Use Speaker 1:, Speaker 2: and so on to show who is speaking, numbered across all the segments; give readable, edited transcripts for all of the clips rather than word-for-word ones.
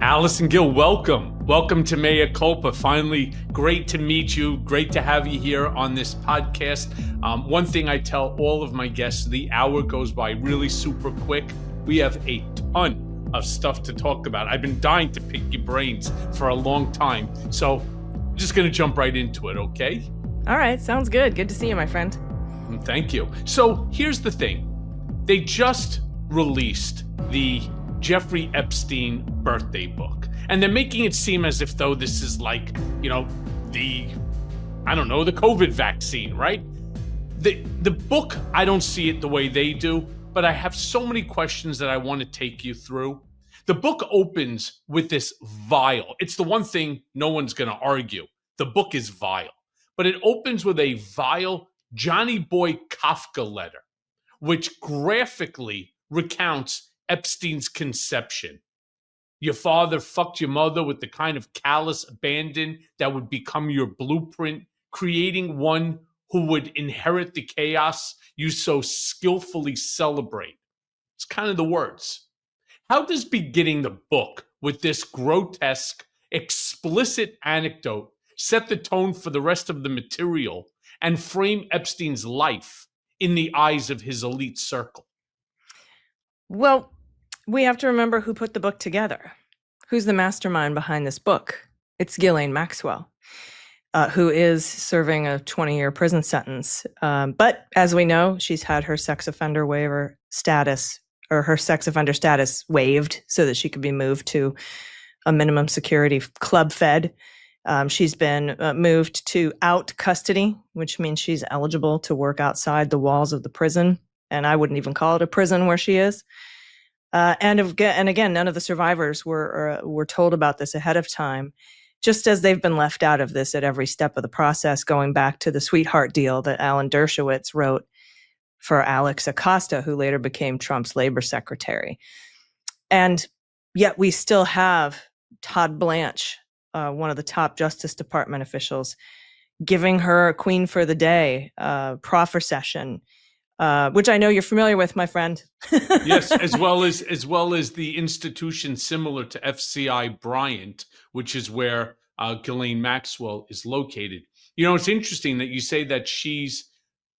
Speaker 1: Allison Gill, welcome. Welcome to Mea Culpa. Finally, great to meet you. Great to have you here on this podcast. One thing I tell all of my guests, the hour goes by really super quick. We have a ton of stuff to talk about. I've been dying to pick your brains for a long time. So I'm just going to jump right into it, okay?
Speaker 2: All right, sounds good. Good to see you, my friend.
Speaker 1: Thank you. So here's the thing. They just released the Jeffrey Epstein birthday book. And they're making it seem as if though this is like, the COVID vaccine, right? The book, I don't see it the way they do, but I have so many questions that I want to take you through. The book opens with this vile. It's the one thing no one's going to argue. The book is vile. But it opens with a vile Johnny Boy Kafka letter, which graphically recounts Epstein's conception. Your father fucked your mother with the kind of callous abandon that would become your blueprint, creating one who would inherit the chaos you so skillfully celebrate. It's kind of the words. How does beginning the book with this grotesque, explicit anecdote set the tone for the rest of the material and frame Epstein's life in the eyes of his elite circle?
Speaker 2: Well, we have to remember who put the book together. Who's the mastermind behind this book? It's Ghislaine Maxwell, who is serving a 20-year prison sentence. But as we know, she's had her sex offender waiver status, or her sex offender status waived so that she could be moved to a minimum security club fed. She's been moved to out custody, which means she's eligible to work outside the walls of the prison. And I wouldn't even call it a prison where she is. And again, none of the survivors were told about this ahead of time, just as they've been left out of this at every step of the process, going back to the sweetheart deal that Alan Dershowitz wrote for Alex Acosta, who later became Trump's labor secretary. And yet we still have Todd Blanche, one of the top Justice Department officials, giving her a queen for the day proffer session, which I know you're familiar with, my friend.
Speaker 1: Yes, as well as the institution similar to FCI Bryant, which is where Ghislaine Maxwell is located. It's interesting that you say that she's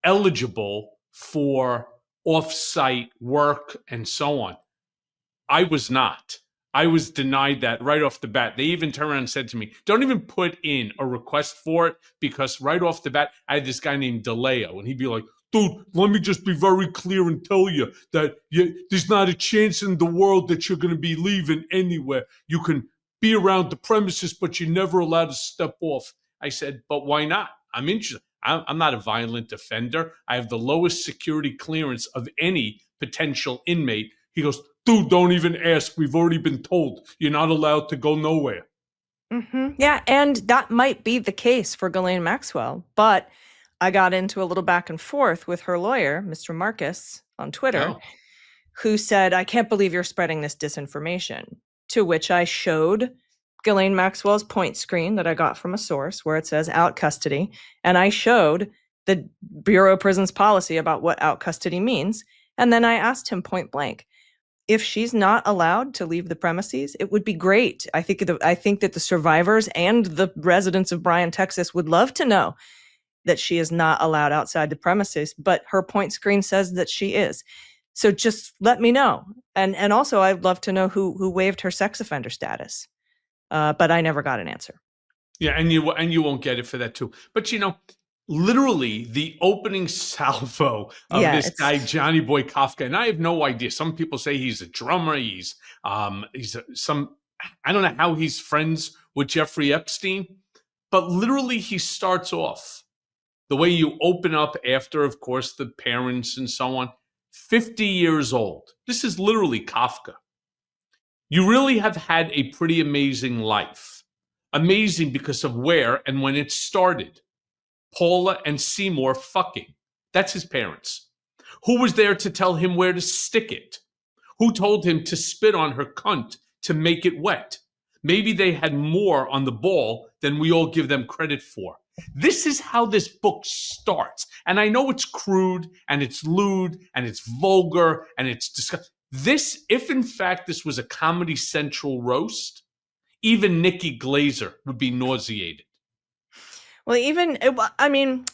Speaker 1: eligible for off-site work and so on. I was not. I was denied that right off the bat. They even turned around and said to me, don't even put in a request for it, because right off the bat, I had this guy named DeLeo, and he'd be like, dude, let me just be very clear and tell you that there's not a chance in the world that you're going to be leaving anywhere. You can be around the premises, but you're never allowed to step off. I said, but why not? I'm interested. I'm not a violent offender. I have the lowest security clearance of any potential inmate. He goes, dude, don't even ask. We've already been told you're not allowed to go nowhere.
Speaker 2: Mm-hmm. Yeah, and that might be the case for Ghislaine Maxwell, but I got into a little back and forth with her lawyer, Mr. Marcus, on Twitter, who said, I can't believe you're spreading this disinformation, to which I showed Ghislaine Maxwell's point screen that I got from a source where it says out custody, and I showed the Bureau of Prisons policy about what out custody means, and then I asked him point blank, if she's not allowed to leave the premises, it would be great. I think that the survivors and the residents of Bryan, Texas would love to know that she is not allowed outside the premises, but her point screen says that she is. So just let me know. And also I'd love to know who waived her sex offender status. But I never got an answer.
Speaker 1: Yeah, and you won't get it for that too. But literally the opening salvo of this guy, Johnny Boy Kafka, and I have no idea. Some people say he's a drummer. I don't know how he's friends with Jeffrey Epstein, but literally he starts off the way you open up after, of course, the parents and so on, 50 years old. This is literally Kafka. You really have had a pretty amazing life. Amazing because of where and when it started. Paula and Seymour fucking. That's his parents. Who was there to tell him where to stick it? Who told him to spit on her cunt to make it wet? Maybe they had more on the ball than we all give them credit for. This is how this book starts. And I know it's crude and it's lewd and it's vulgar and it's disgusting. This, if in fact this was a Comedy Central roast, even Nikki Glaser would be nauseated.
Speaker 2: Well, I mean,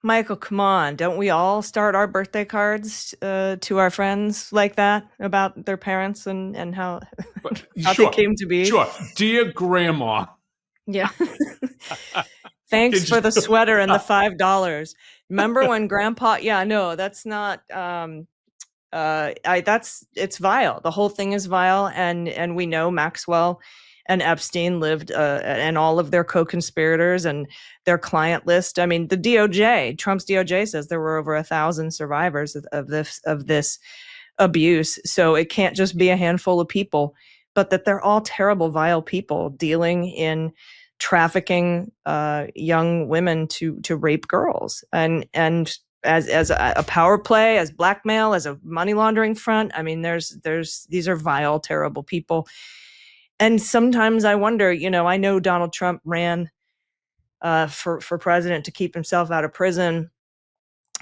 Speaker 2: Michael, come on. Don't we all start our birthday cards to our friends like that about their parents and how, how
Speaker 1: Sure,
Speaker 2: they came to be?
Speaker 1: sure. Dear Grandma.
Speaker 2: Yeah. Thanks for the sweater and the $5. Remember when Grandpa? Yeah, no, that's not. It's vile. The whole thing is vile, and we know Maxwell and Epstein lived, and all of their co-conspirators and their client list. I mean, the DOJ, Trump's DOJ says there were over 1,000 survivors of this abuse. So it can't just be a handful of people, but that they're all terrible, vile people dealing in trafficking young women to rape girls, and as a power play, as blackmail, as a money laundering front. I mean, these are vile, terrible people. And sometimes I wonder, I know Donald Trump ran for president to keep himself out of prison.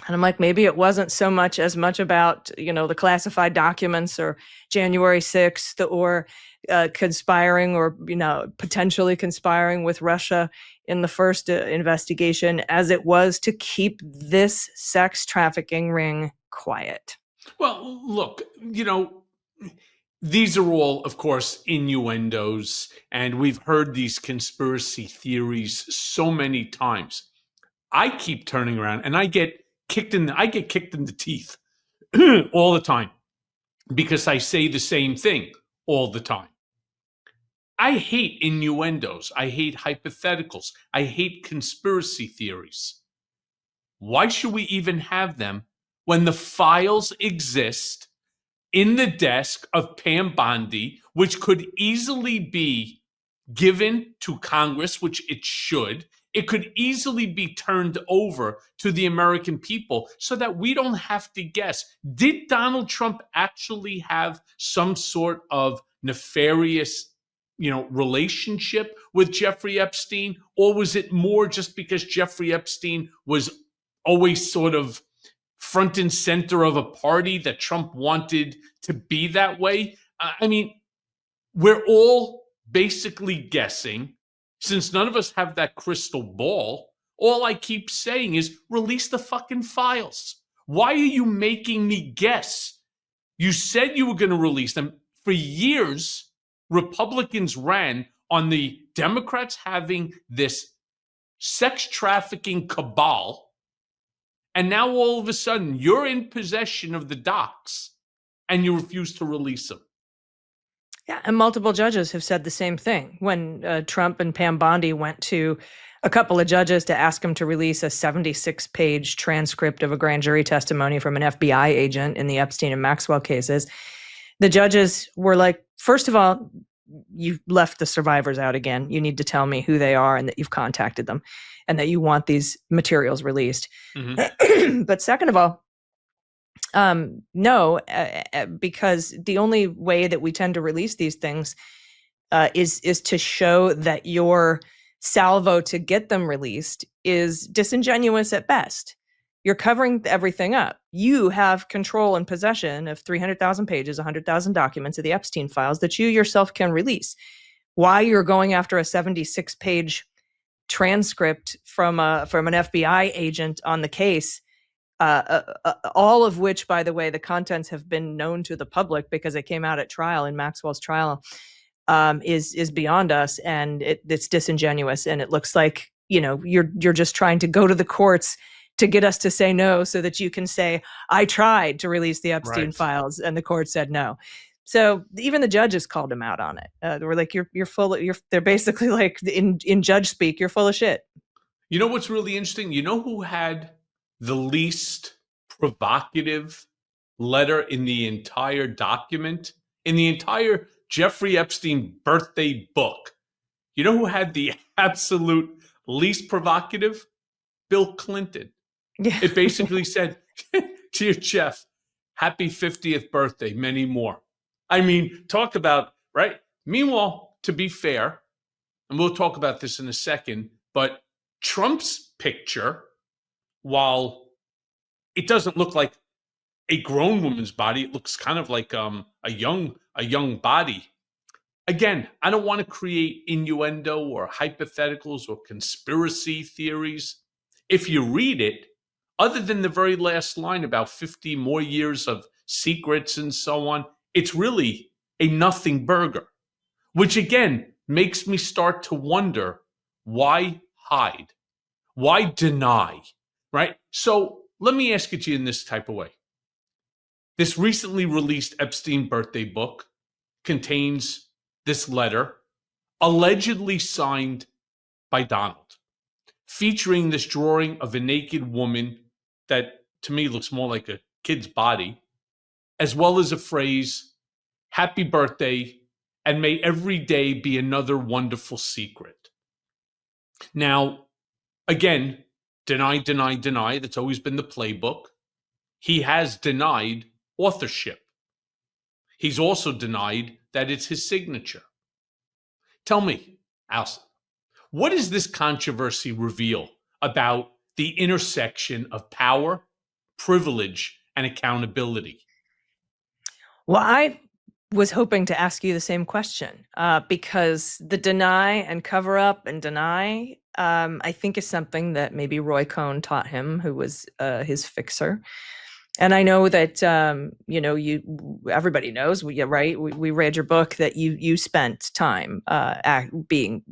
Speaker 2: And I'm like, maybe it wasn't so much about, the classified documents or January 6th or conspiring or, potentially conspiring with Russia in the first investigation, as it was to keep this sex trafficking ring quiet.
Speaker 1: Well, look, these are all, of course, innuendos, and we've heard these conspiracy theories so many times. I keep turning around and I get kicked in the teeth all the time because I say the same thing all the time. I hate innuendos. I hate hypotheticals. I hate conspiracy theories. Why should we even have them when the files exist in the desk of Pam Bondi, which could easily be given to Congress, which it should? It could easily be turned over to the American people so that we don't have to guess. Did Donald Trump actually have some sort of nefarious, relationship with Jeffrey Epstein? Or was it more just because Jeffrey Epstein was always sort of front and center of a party that Trump wanted to be that way? I mean, we're all basically guessing. Since none of us have that crystal ball, all I keep saying is release the fucking files. Why are you making me guess? You said you were going to release them. For years, Republicans ran on the Democrats having this sex trafficking cabal. And now all of a sudden, you're in possession of the docs and you refuse to release them.
Speaker 2: Yeah, and multiple judges have said the same thing. When Trump and Pam Bondi went to a couple of judges to ask them to release a 76-page transcript of a grand jury testimony from an FBI agent in the Epstein and Maxwell cases, the judges were like, first of all, you left the survivors out again. You need to tell me who they are and that you've contacted them and that you want these materials released. Mm-hmm. But second of all, no, because the only way that we tend to release these things is to show that your salvo to get them released is disingenuous at best. You're covering everything up. You have control and possession of 300,000 pages, 100,000 documents of the Epstein files that you yourself can release. Why you're going after a 76-page transcript from an FBI agent on the case, all of which, by the way, the contents have been known to the public because it came out at trial, in Maxwell's trial, is beyond us, and it's disingenuous. And it looks like, you're just trying to go to the courts to get us to say no so that you can say, I tried to release the Epstein files and the court said no. So even the judges called him out on it. They were like, you're full of, they're basically like, in judge speak, you're full of shit.
Speaker 1: You know what's really interesting? You know who had the least provocative letter in the entire document? In the entire Jeffrey Epstein birthday book? You know who had the absolute least provocative? Bill Clinton. Yeah. It basically said, dear Jeff, happy 50th birthday, many more. I mean, talk about, right? Meanwhile, to be fair, and we'll talk about this in a second, but Trump's picture, while it doesn't look like a grown woman's body, it looks kind of like a young body. Again, I don't want to create innuendo or hypotheticals or conspiracy theories. If you read it, other than the very last line about 50 more years of secrets and so on, it's really a nothing burger, which again makes me start to wonder, why hide? Why deny? Right? So let me ask it to you in this type of way. This recently released Epstein birthday book contains this letter, allegedly signed by Donald, featuring this drawing of a naked woman that to me looks more like a kid's body, as well as a phrase, "Happy birthday, and may every day be another wonderful secret." Now, again, deny, deny, deny. That's always been the playbook. He has denied authorship. He's also denied that it's his signature. Tell me, Allison, what does this controversy reveal about the intersection of power, privilege, and accountability?
Speaker 2: Well, I was hoping to ask you the same question because the deny and cover up and deny, I think, is something that maybe Roy Cohn taught him, who was his fixer. And I know that everybody knows, right? We read your book that you spent time being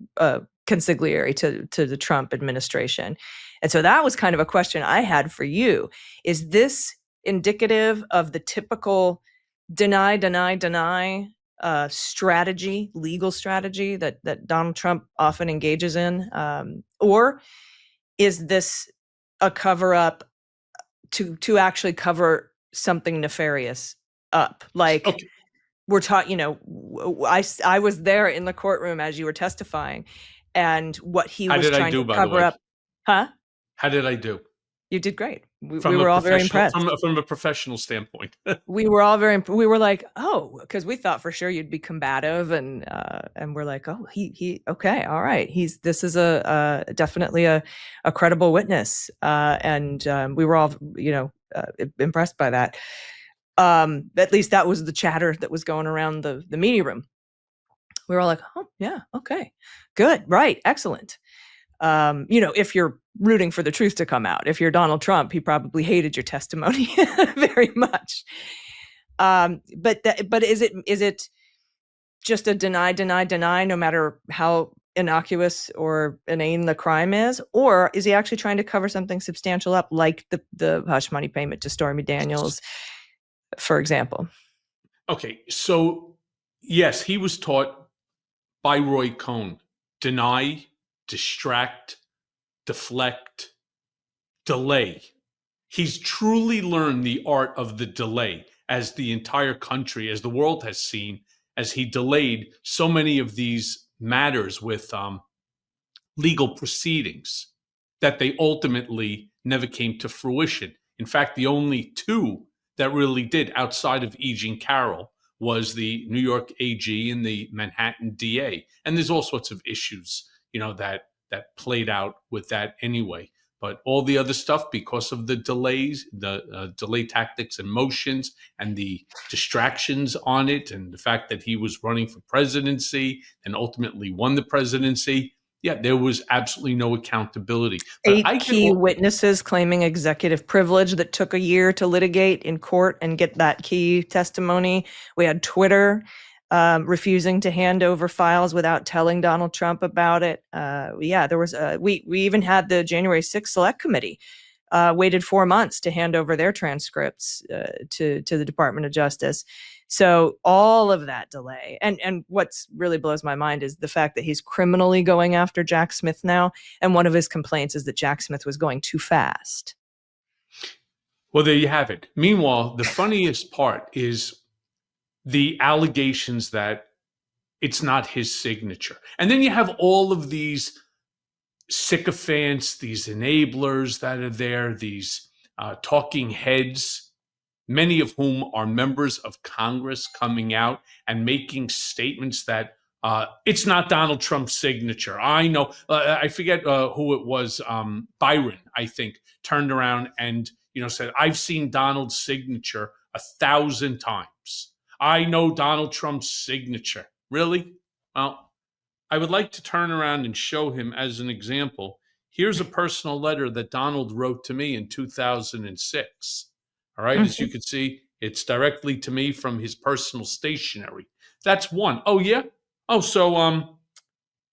Speaker 2: consigliere to the Trump administration, and so that was kind of a question I had for you: is this indicative of the typical deny, deny, deny strategy, legal strategy that Donald Trump often engages in, or is this a cover up to actually cover something nefarious up? Like,
Speaker 1: Okay.
Speaker 2: we're taught, I was there in the courtroom as you were testifying, and what he
Speaker 1: How
Speaker 2: was
Speaker 1: did I
Speaker 2: trying
Speaker 1: do,
Speaker 2: to
Speaker 1: by the
Speaker 2: cover
Speaker 1: way?
Speaker 2: up. Huh?
Speaker 1: How did I do?
Speaker 2: You did great. We
Speaker 1: From a
Speaker 2: were all very
Speaker 1: professional,
Speaker 2: impressed.
Speaker 1: from a professional standpoint.
Speaker 2: We were all we were like, oh, because we thought for sure you'd be combative, and we're like, oh, he okay, all right, this is a definitely a credible witness, and we were all impressed by that. At least that was the chatter that was going around the media room. We were all like, oh yeah, okay, good, right, excellent. If you're rooting for the truth to come out. If you're Donald Trump, he probably hated your testimony very much. But is it just a deny, deny, deny, no matter how innocuous or inane the crime is? Or is he actually trying to cover something substantial up, like the hush money payment to Stormy Daniels, for example?
Speaker 1: Okay, so yes, he was taught by Roy Cohn: deny, distract, deflect, delay. He's truly learned the art of the delay, as the entire country, as the world has seen, as he delayed so many of these matters with legal proceedings that they ultimately never came to fruition. In fact, the only two that really did, outside of E. Jean Carroll, was the New York AG and the Manhattan DA. And there's all sorts of issues, that played out with that anyway. But all the other stuff, because of the delays, the delay tactics and motions, and the distractions on it, and the fact that he was running for presidency and ultimately won the presidency, yeah, there was absolutely no accountability. But
Speaker 2: 8 key witnesses claiming executive privilege that took a year to litigate in court and get that key testimony. We had Twitter refusing to hand over files without telling Donald Trump about it. There was we even had the January 6th Select Committee waited 4 months to hand over their transcripts to the Department of Justice. So all of that delay, and what's really blows my mind is the fact that he's criminally going after Jack Smith now, and one of his complaints is that Jack Smith was going too fast.
Speaker 1: Well, there you have it. Meanwhile, the funniest part is the allegations that it's not his signature. And then you have all of these sycophants, these enablers that are there, these talking heads, many of whom are members of Congress, coming out and making statements that it's not Donald Trump's signature. I know, I forget who it was, Byron, I think, turned around and said, I've seen Donald's signature 1,000 times. I know Donald Trump's signature. Really? Well, I would like to turn around and show him as an example. Here's a personal letter that Donald wrote to me in 2006. All right, as you can see, it's directly to me from his personal stationery. That's one. Oh, yeah? Oh, so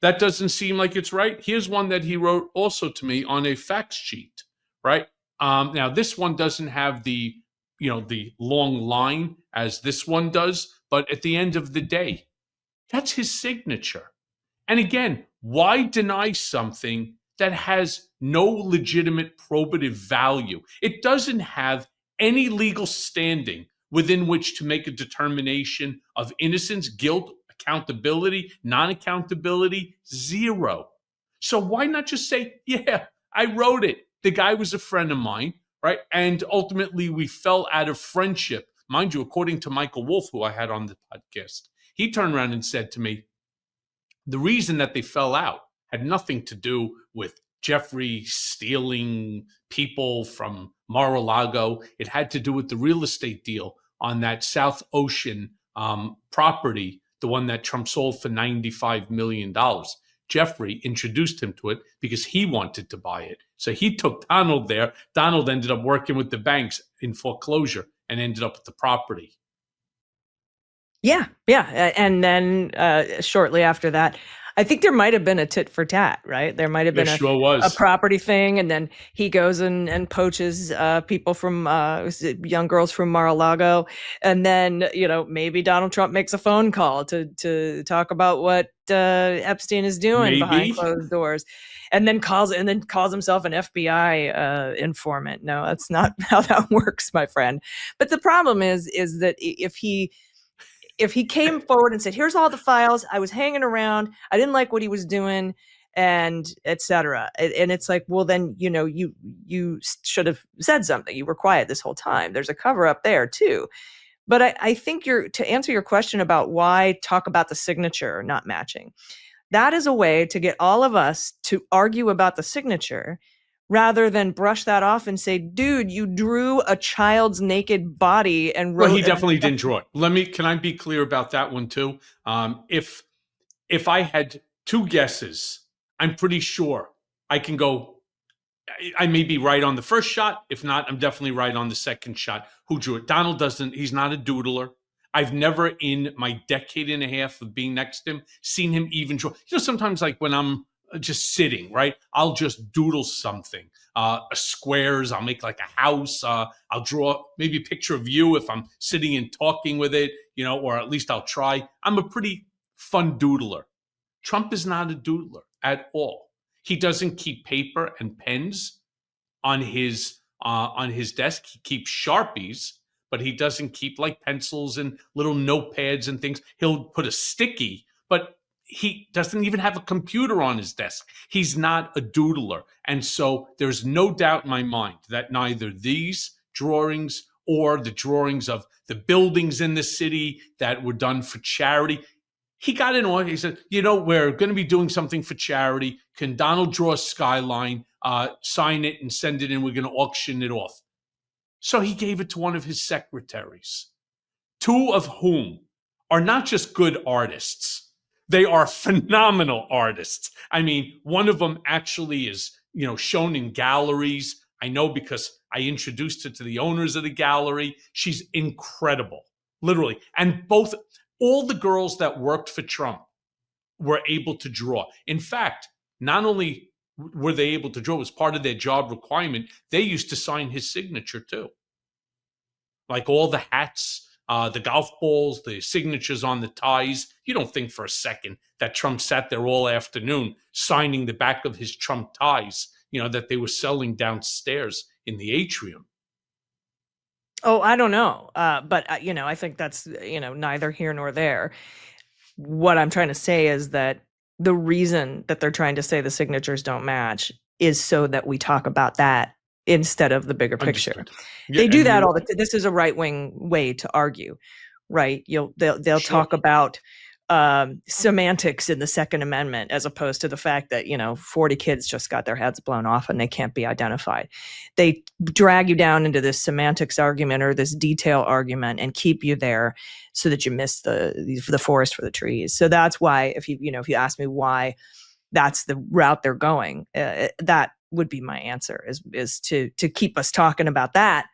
Speaker 1: that doesn't seem like it's right. Here's one that he wrote also to me on a fact sheet, right? Now this one doesn't have the the long line as this one does, but at the end of the day, that's his signature. And again, why deny something that has no legitimate probative value? It doesn't have any legal standing within which to make a determination of innocence, guilt, accountability, non accountability, zero. So why not just say, yeah, I wrote it. The guy was a friend of mine, right? And ultimately we fell out of friendship. Mind you, according to Michael Wolff, who I had on the podcast, he turned around and said to me, the reason that they fell out had nothing to do with Jeffrey stealing people from Mar-a-Lago. It had to do with the real estate deal on that South Ocean property, the one that Trump sold for $95 million. Jeffrey introduced him to it because he wanted to buy it. So he took Donald there. Donald ended up working with the banks in foreclosure and ended up with the property.
Speaker 2: Yeah. And then shortly after that, I think there might have been a tit for tat, right? There might have been a property thing. And then he goes and poaches people from young girls from Mar-a-Lago. And then, maybe Donald Trump makes a phone call to talk about what Epstein is doing behind closed doors. And then calls himself an FBI informant. No, that's not how that works, my friend. But the problem is that if he came forward and said, here's all the files, I was hanging around, I didn't like what he was doing, and etc. And it's like, well, then, you should have said something. You were quiet this whole time. There's a cover up there too. But I think to answer your question about why talk about the signature not matching, that is a way to get all of us to argue about the signature rather than brush that off and say, dude, you drew a child's naked body and wrote.
Speaker 1: Well, he definitely didn't draw it. Can I be clear about that one too? If I had two guesses, I'm pretty sure I can go, I may be right on the first shot. If not, I'm definitely right on the second shot. Who drew it? Donald doesn't, he's not a doodler. I've never in my decade and a half of being next to him seen him even draw. Sometimes like when I'm just sitting, right, I'll just doodle something, squares, I'll make like a house, I'll draw maybe a picture of you if I'm sitting and talking with it, or at least I'll try. I'm a pretty fun doodler. Trump is not a doodler at all. He doesn't keep paper and pens on his desk. He keeps Sharpies, but he doesn't keep like pencils and little notepads and things. He'll put a sticky, but he doesn't even have a computer on his desk. He's not a doodler. And so there's no doubt in my mind that neither these drawings or the drawings of the buildings in the city that were done for charity, he got in on. He said, we're going to be doing something for charity. Can Donald draw a skyline, sign it and send it in? We're going to auction it off. So he gave it to one of his secretaries, two of whom are not just good artists. They are phenomenal artists. I mean, one of them actually is, shown in galleries. I know because I introduced her to the owners of the gallery. She's incredible, literally. And all the girls that worked for Trump were able to draw. In fact, not only were they able to draw, it was part of their job requirement, they used to sign his signature too. Like all the hats, the golf balls, the signatures on the ties. You don't think for a second that Trump sat there all afternoon signing the back of his Trump ties, that they were selling downstairs in the atrium.
Speaker 2: Oh, I don't know. But, I think that's, neither here nor there. What I'm trying to say is that the reason that they're trying to say the signatures don't match is so that we talk about that instead of the bigger picture. Yeah, they do that all the time. This is a right-wing way to argue, right? They'll talk about semantics in the Second Amendment, as opposed to the fact that, 40 kids just got their heads blown off and they can't be identified. They drag you down into this semantics argument or this detail argument and keep you there so that you miss the forest for the trees. So that's why, if you ask me why that's the route they're going, that would be my answer, is to keep us talking about that,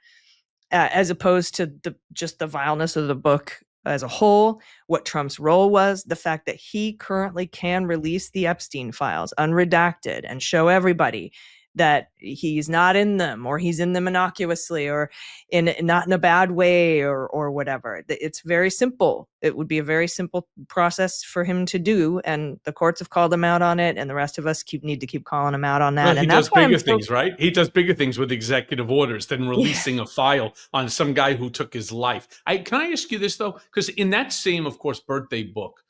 Speaker 2: as opposed to just the vileness of the book as a whole, what Trump's role was, the fact that he currently can release the Epstein files unredacted and show everybody that he's not in them, or he's in them innocuously, or not in a bad way, or whatever. It's very simple. It would be a very simple process for him to do, and the courts have called him out on it, and the rest of us need to keep calling him out on that.
Speaker 1: Well,
Speaker 2: and
Speaker 1: he does bigger things, right? He does bigger things with executive orders than releasing a file on some guy who took his life. Can I ask you this, though? Because in that same, of course, birthday book,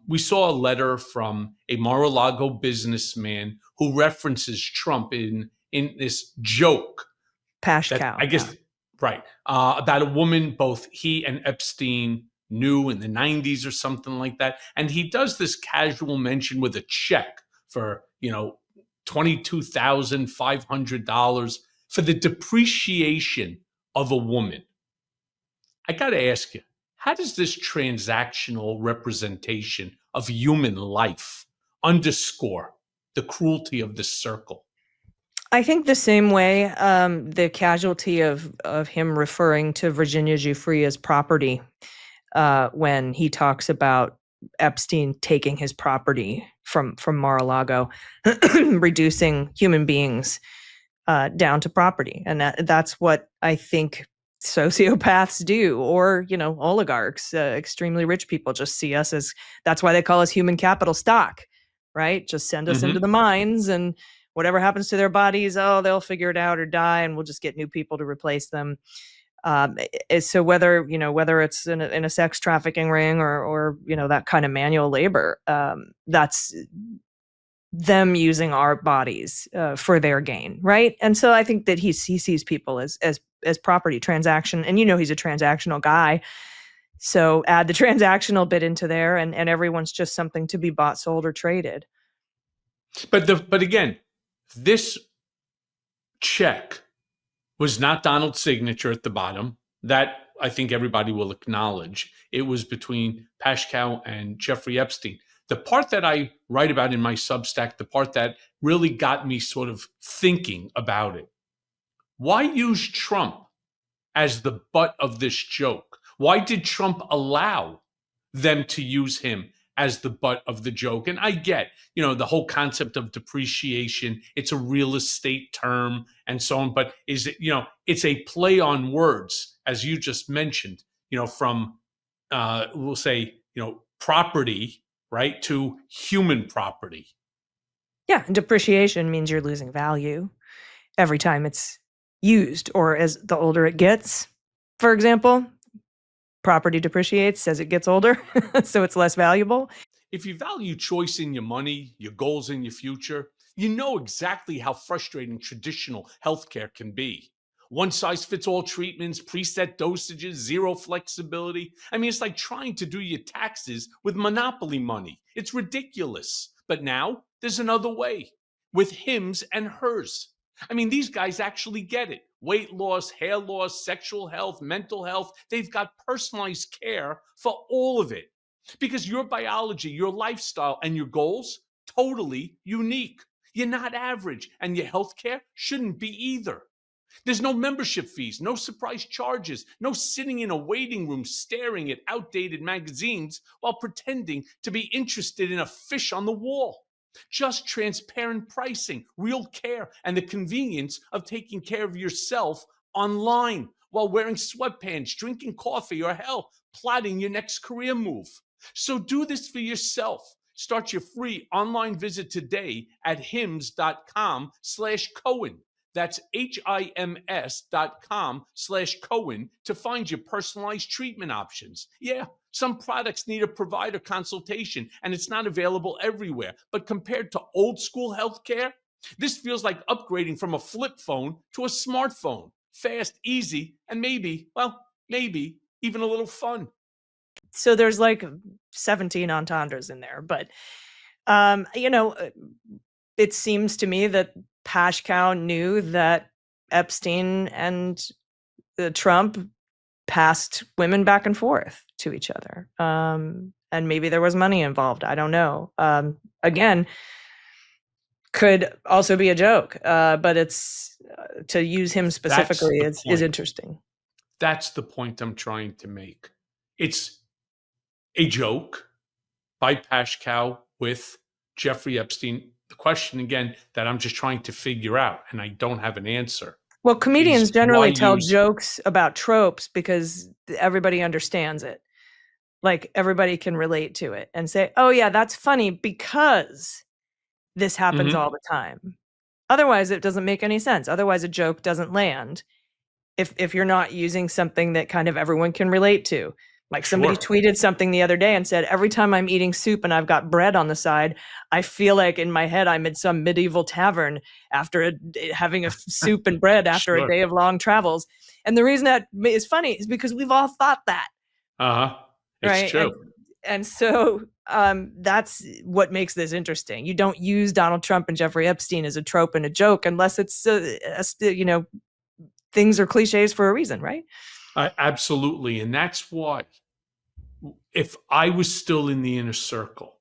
Speaker 1: we saw a letter from a Mar-a-Lago businessman who references Trump in this joke.
Speaker 2: Pash cow.
Speaker 1: I guess, right. About a woman both he and Epstein knew in the 90s or something like that. And he does this casual mention with a check for, $22,500 for the depreciation of a woman. I got to ask you, how does this transactional representation of human life underscore the cruelty of this circle?
Speaker 2: I think the same way, the casualty of him referring to Virginia Giuffre as property, when he talks about Epstein taking his property from Mar-a-Lago, reducing human beings down to property. And that's what I think sociopaths do, or, oligarchs, extremely rich people just see us as, that's why they call us human capital stock, right? Just send us into the mines, and whatever happens to their bodies, they'll figure it out or die, and we'll just get new people to replace them. So whether it's in a sex trafficking ring or that kind of manual labor, that's them using our bodies for their gain, right? And so I think that he sees people as property, transaction, and he's a transactional guy. So add the transactional bit into there, and everyone's just something to be bought, sold, or traded.
Speaker 1: But again, this check was not Donald's signature at the bottom. That I think everybody will acknowledge. It was between Pashkow and Jeffrey Epstein. The part that I write about in my Substack, the part that really got me sort of thinking about it. Why use Trump as the butt of this joke? Why did Trump allow them to use him as the butt of the joke? And I get, the whole concept of depreciation. It's a real estate term and so on. But is it, it's a play on words, as you just mentioned, from, we'll say, property, right, to human property.
Speaker 2: Yeah. And depreciation means you're losing value every time it's used, or as the older it gets. For example, property depreciates as it gets older, so it's less valuable.
Speaker 1: If you value choice in your money, your goals in your future, you know exactly how frustrating traditional healthcare can be. One-size-fits-all treatments, preset dosages, zero flexibility. I mean, it's like trying to do your taxes with monopoly money. It's ridiculous. But now there's another way, with hims and hers. I mean, these guys actually get it. Weight loss, hair loss, sexual health, mental health. They've got personalized care for all of it. Because your biology, your lifestyle, and your goals, totally unique. You're not average, and your healthcare shouldn't be either. There's no membership fees, no surprise charges, no sitting in a waiting room staring at outdated magazines while pretending to be interested in a fish on the wall. Just transparent pricing, real care, and the convenience of taking care of yourself online while wearing sweatpants, drinking coffee, or hell, plotting your next career move. So do this for yourself. Start your free online visit today at hims.com/Cohen. That's HIMS.com/Cohen to find your personalized treatment options. Yeah, some products need a provider consultation and it's not available everywhere. But compared to old school healthcare, this feels like upgrading from a flip phone to a smartphone. Fast, easy, and maybe even a little fun.
Speaker 2: So there's like 17 entendres in there, but it seems to me that Pashkow knew that Epstein and Trump passed women back and forth to each other. And maybe there was money involved. I don't know. Again, could also be a joke, but it's to use him specifically is interesting.
Speaker 1: That's the point I'm trying to make. It's a joke by Pashkow with Jeffrey Epstein. The question, again, that I'm just trying to figure out, and I don't have an answer.
Speaker 2: Well, comedians generally tell jokes about tropes because everybody understands it. Like everybody can relate to it and say, oh, yeah, that's funny because this happens all the time. Otherwise, it doesn't make any sense. Otherwise, a joke doesn't land if you're not using something that kind of everyone can relate to. Like somebody tweeted something the other day and said, every time I'm eating soup and I've got bread on the side, I feel like in my head I'm in some medieval tavern after having a soup and bread after a day of long travels. And the reason that is funny is because we've all thought that.
Speaker 1: It's
Speaker 2: right?
Speaker 1: true.
Speaker 2: And so that's what makes this interesting. You don't use Donald Trump and Jeffrey Epstein as a trope and a joke unless it's, things are cliches for a reason, right?
Speaker 1: Absolutely. And that's why if I was still in the inner circle,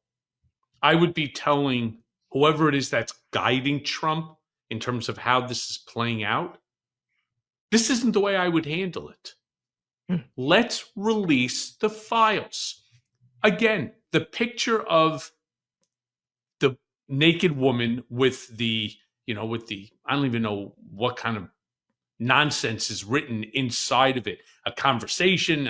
Speaker 1: I would be telling whoever it is that's guiding Trump in terms of how this is playing out, this isn't the way I would handle it. Let's release the files. Again, the picture of the naked woman with the, I don't even know what kind of nonsense is written inside of it. A conversation,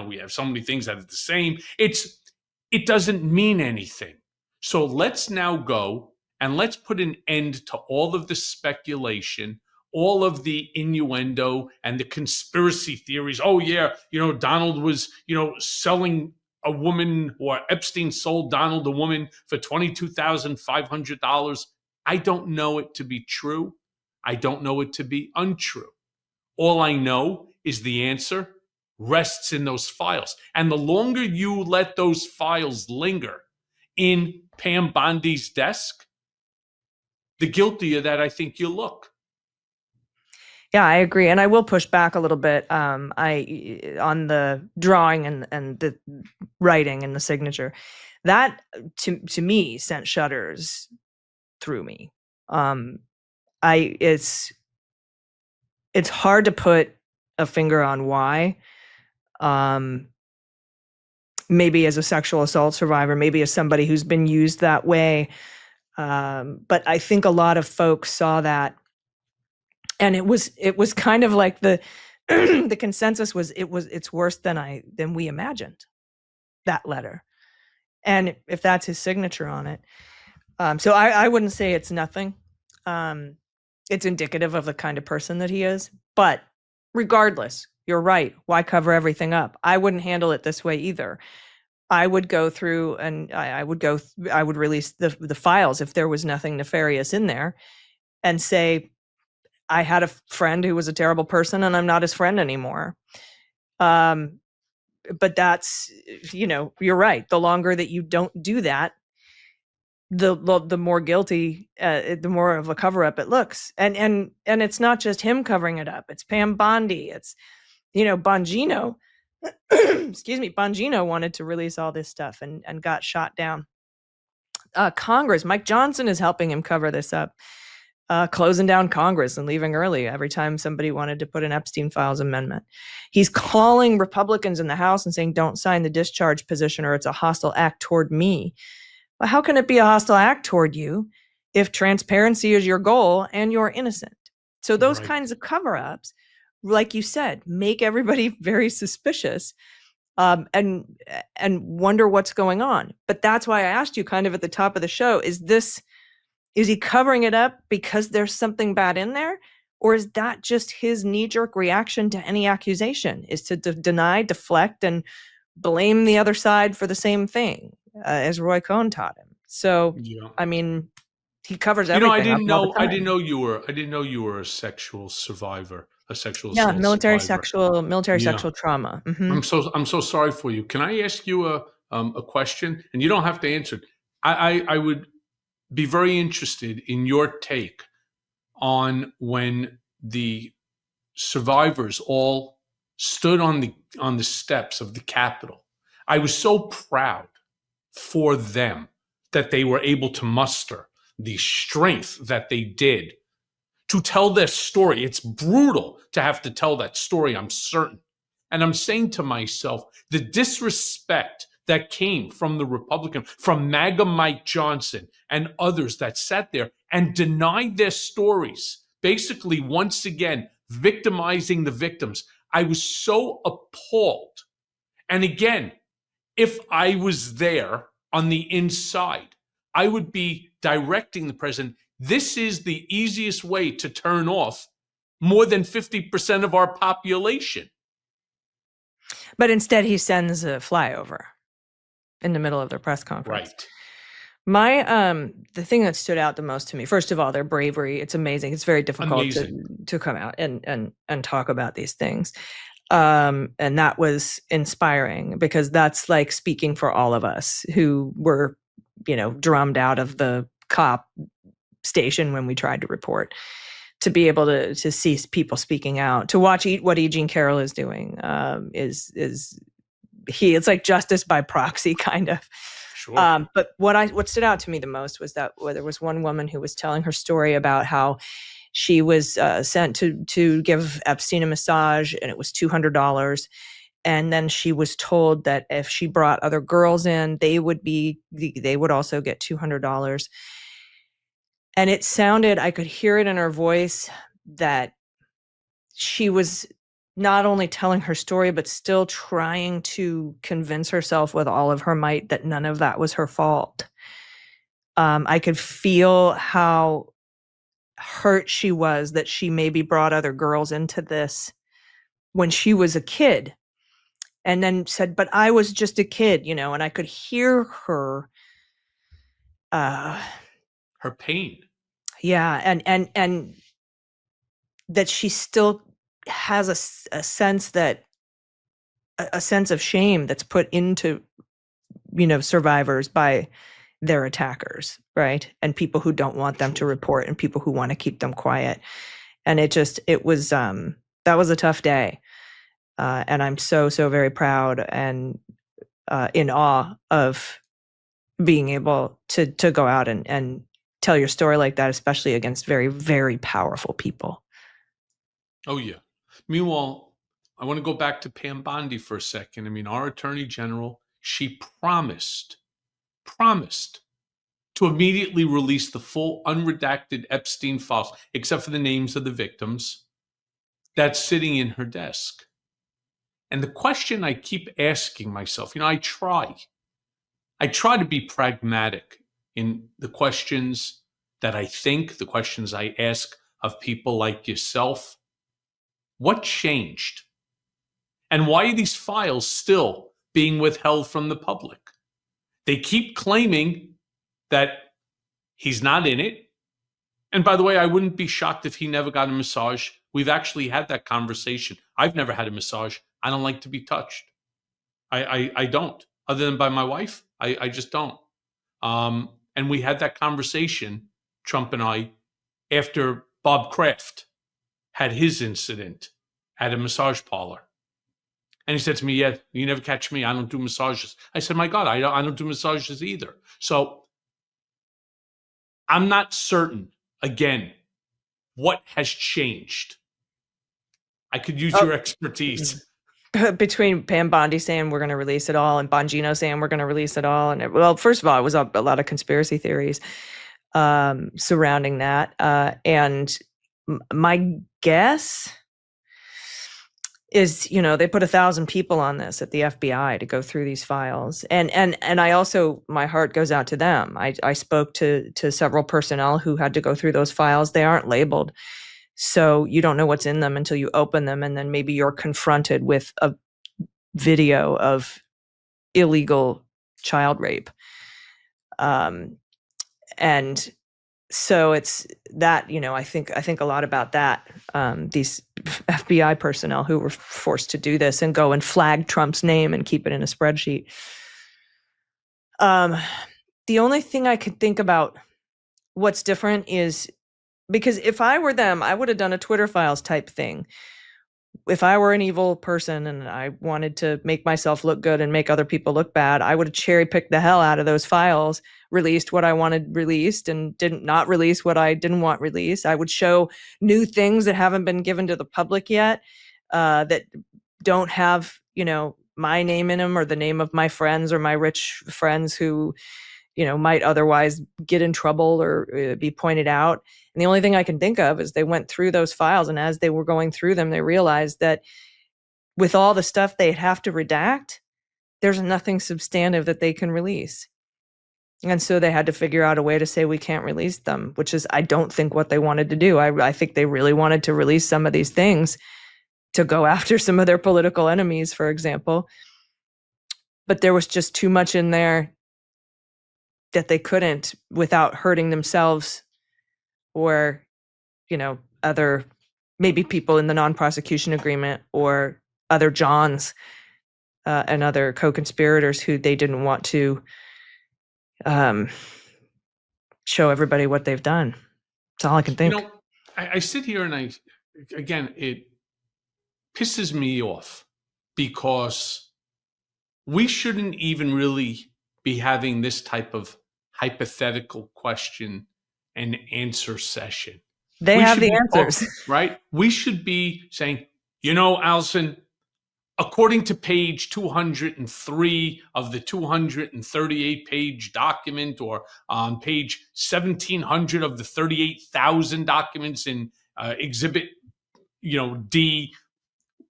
Speaker 1: we have so many things that are the same. It doesn't mean anything. So let's now go and let's put an end to all of the speculation, all of the innuendo and the conspiracy theories. Oh yeah, Donald was, selling a woman, or Epstein sold Donald a woman for $22,500. I don't know it to be true. I don't know it to be untrue. All I know is the answer rests in those files. And the longer you let those files linger in Pam Bondi's desk, the guiltier that I think you look.
Speaker 2: Yeah, I agree. And I will push back a little bit on the drawing and the writing and the signature. That to me sent shudders through me. It's hard to put a finger on why. Maybe as a sexual assault survivor, maybe as somebody who's been used that way. But I think a lot of folks saw that, and it was kind of like the the consensus was it's worse than we imagined, that letter. And if that's his signature on it. So I wouldn't say it's nothing. It's indicative of the kind of person that he is. But regardless, you're right. Why cover everything up? I wouldn't handle it this way either. I would go through and I would release the files if there was nothing nefarious in there and say, I had a friend who was a terrible person and I'm not his friend anymore. But that's, you're right. The longer that you don't do that, the more guilty, the more of a cover up it looks. And it's not just him covering it up. It's Pam Bondi. It's, Bongino. Excuse me. Bongino wanted to release all this stuff and got shot down. Congress, Mike Johnson is helping him cover this up, closing down Congress and leaving early every time somebody wanted to put an Epstein Files amendment. He's calling Republicans in the House and saying, don't sign the discharge position or it's a hostile act toward me. But how can it be a hostile act toward you if transparency is your goal and you're innocent? So those kinds of cover-ups, like you said, make everybody very suspicious and wonder what's going on. But that's why I asked you kind of at the top of the show, is he covering it up because there's something bad in there? Or is that just his knee-jerk reaction to any accusation, is to deny, deflect, and blame the other side for the same thing? As Roy Cohen taught him. So, I mean, he covers everything.
Speaker 1: I didn't know you were a sexual survivor. a sexual
Speaker 2: Yeah,
Speaker 1: assault survivor.
Speaker 2: military
Speaker 1: Yeah.
Speaker 2: sexual trauma. Mhm.
Speaker 1: I'm so sorry for you. Can I ask you a question? And you don't have to answer it. I would be very interested in your take on when the survivors all stood on the steps of the Capitol. I was so proud for them that they were able to muster the strength that they did to tell their story. It's brutal to have to tell that story, I'm certain. And I'm saying to myself, the disrespect that came from the Republican, from MAGA Mike Johnson and others that sat there and denied their stories, basically, once again, victimizing the victims. I was so appalled. And again, if I was there on the inside, I would be directing the president. This is the easiest way to turn off more than 50% of our population.
Speaker 2: But instead, he sends a flyover in the middle of their press conference.
Speaker 1: Right.
Speaker 2: My the thing that stood out the most to me, first of all, their bravery. It's amazing. It's very difficult to come out and talk about these things. And that was inspiring because that's like speaking for all of us who were, drummed out of the cop station when we tried to report. To be able to see people speaking out, to watch what E. Jean Carroll is doing, it's like justice by proxy, kind of.
Speaker 1: Sure.
Speaker 2: But what stood out to me the most was that there was one woman who was telling her story about how she was sent to give Epstein a massage, and it was $200. And then she was told that if she brought other girls in, they would also get $200. And it sounded, I could hear it in her voice that she was not only telling her story, but still trying to convince herself with all of her might that none of that was her fault. I could feel how hurt she was that she maybe brought other girls into this when she was a kid, and then said, but I was just a kid, and I could hear her
Speaker 1: her pain.
Speaker 2: Yeah, and that she still has a sense that a sense of shame that's put into survivors by their attackers, right? And people who don't want them to report and people who want to keep them quiet. And it was that was a tough day. And I'm so very proud and in awe of being able to go out and tell your story like that, especially against very, very powerful people.
Speaker 1: Oh, yeah. Meanwhile, I want to go back to Pam Bondi for a second. I mean, our attorney general, she promised to immediately release the full unredacted Epstein files, except for the names of the victims, that's sitting in her desk. And the question I keep asking myself, I try to be pragmatic in the questions that I think, the questions I ask of people like yourself. What changed? And why are these files still being withheld from the public? They keep claiming that he's not in it. And by the way, I wouldn't be shocked if he never got a massage. We've actually had that conversation. I've never had a massage. I don't like to be touched. I don't. Other than by my wife, I just don't. And we had that conversation, Trump and I, after Bob Kraft had his incident at a massage parlor. And he said to me, yeah, you never catch me. I don't do massages. I said, my God, I don't do massages either. So I'm not certain, again, what has changed. I could use your expertise.
Speaker 2: Between Pam Bondi saying we're going to release it all and Bongino saying we're going to release it all. And well, first of all, it was a lot of conspiracy theories surrounding that. And my guess is, they put 1,000 people on this at the FBI to go through these files. And I also, my heart goes out to them. I spoke to several personnel who had to go through those files. They aren't labeled. So you don't know what's in them until you open them. And then maybe you're confronted with a video of illegal child rape. And So it's that, I think a lot about that. These FBI personnel who were forced to do this and go and flag Trump's name and keep it in a spreadsheet. The only thing I could think about what's different is because if I were them, I would have done a Twitter files type thing. If I were an evil person and I wanted to make myself look good and make other people look bad, I would have cherry picked the hell out of those files, released what I wanted released, and didn't not release what I didn't want released. I would show new things that haven't been given to the public yet, that don't have, my name in them or the name of my friends or my rich friends who, might otherwise get in trouble or be pointed out. And the only thing I can think of is they went through those files, and as they were going through them, they realized that with all the stuff they'd have to redact, there's nothing substantive that they can release. And so they had to figure out a way to say we can't release them, which is, I don't think what they wanted to do. I think they really wanted to release some of these things to go after some of their political enemies, for example. But there was just too much in there that they couldn't without hurting themselves or, other maybe people in the non-prosecution agreement or other Johns and other co-conspirators who they didn't want to show everybody what they've done. That's all I can think.
Speaker 1: I sit here and again, it pisses me off because we shouldn't even really be having this type of hypothetical question and answer session.
Speaker 2: They have the answers.
Speaker 1: Right? We should be saying, Allison, according to page 203 of the 238-page document, or on page 1700 of the 38,000 documents in Exhibit, D,